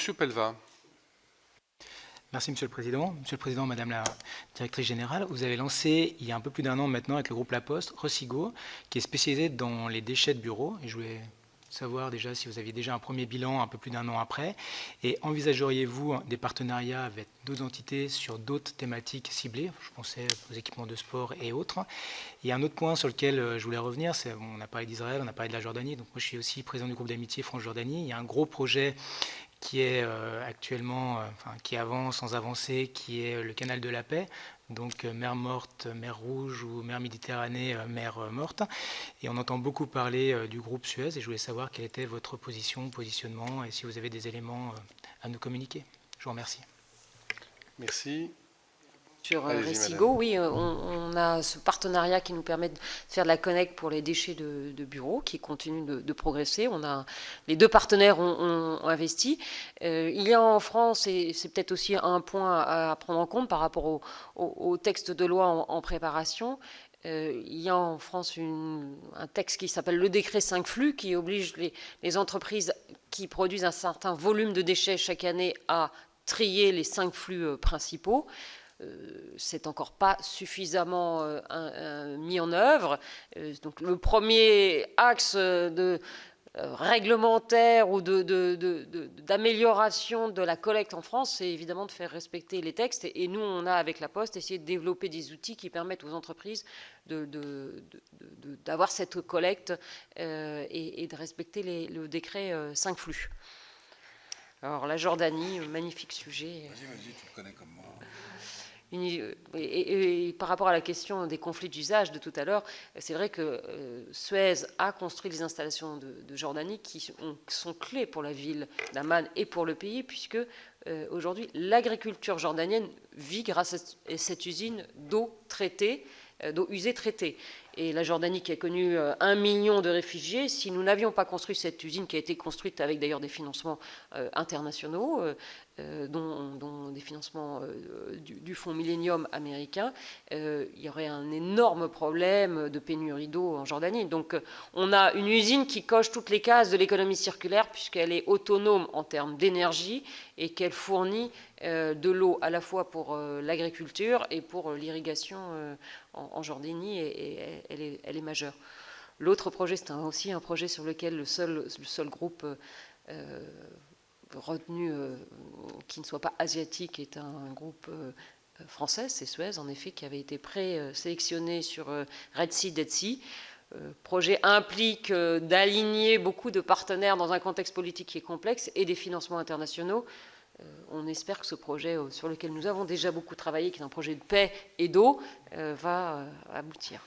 Monsieur Pellevat. Merci Monsieur le Président. Monsieur le Président, Madame la Directrice Générale, vous avez lancé il y a un peu plus d'un an maintenant avec le groupe La Poste, Recigo, qui est spécialisé dans les déchets de bureau. Et je voulais savoir déjà si vous aviez déjà un premier bilan un peu plus d'un an après. Et envisageriez-vous des partenariats avec d'autres entités sur d'autres thématiques ciblées? Je pensais aux équipements de sport et autres. Il y a un autre point sur lequel je voulais revenir, c'est on a parlé d'Israël, on a parlé de la Jordanie. Donc moi je suis aussi président du groupe d'amitié France-Jordanie. Il y a un gros projet qui est actuellement, qui avance sans avancer, qui est le canal de la paix, donc mer Morte, mer Rouge ou mer Méditerranée, mer Morte. Et on entend beaucoup parler du groupe Suez et je voulais savoir quelle était votre positionnement et si vous avez des éléments à nous communiquer. Je vous remercie. Merci. Sur Allez-y, Recigo, madame. oui, on a ce partenariat qui nous permet de faire de la connect pour les déchets de bureau qui continue de progresser. Les deux partenaires ont investi. Il y a en France, et c'est peut-être aussi un point à prendre en compte par rapport au texte de loi en préparation, il y a en France un texte qui s'appelle le décret 5 flux qui oblige les entreprises qui produisent un certain volume de déchets chaque année à trier les 5 flux principaux. C'est encore pas suffisamment mis en œuvre. Donc le premier axe réglementaire ou d'amélioration de la collecte en France, c'est évidemment de faire respecter les textes. Et nous, on a avec La Poste essayé de développer des outils qui permettent aux entreprises d'avoir cette collecte et de respecter le décret 5 flux. Alors la Jordanie, magnifique sujet. Vas-y, tu le connais comme moi. Et par rapport à la question des conflits d'usage de tout à l'heure, c'est vrai que Suez a construit les installations de Jordanie qui sont clés pour la ville d'Amman et pour le pays, puisque aujourd'hui l'agriculture jordanienne vit grâce à cette usine d'eau traitée, d'eau usée traitée. Et la Jordanie qui a connu 1 million de réfugiés, si nous n'avions pas construit cette usine qui a été construite avec d'ailleurs des financements internationaux, dont des financements du Fonds Millennium américain, il y aurait un énorme problème de pénurie d'eau en Jordanie. Donc on a une usine qui coche toutes les cases de l'économie circulaire puisqu'elle est autonome en termes d'énergie et qu'elle fournit de l'eau à la fois pour l'agriculture et pour l'irrigation en Jordanie, et elle est majeure. L'autre projet, c'est aussi un projet sur lequel le seul groupe retenu qui ne soit pas asiatique est un groupe français, c'est Suez, en effet, qui avait été présélectionné sur Red Sea, Dead Sea. Projet implique d'aligner beaucoup de partenaires dans un contexte politique qui est complexe et des financements internationaux. On espère que ce projet sur lequel nous avons déjà beaucoup travaillé, qui est un projet de paix et d'eau, va aboutir.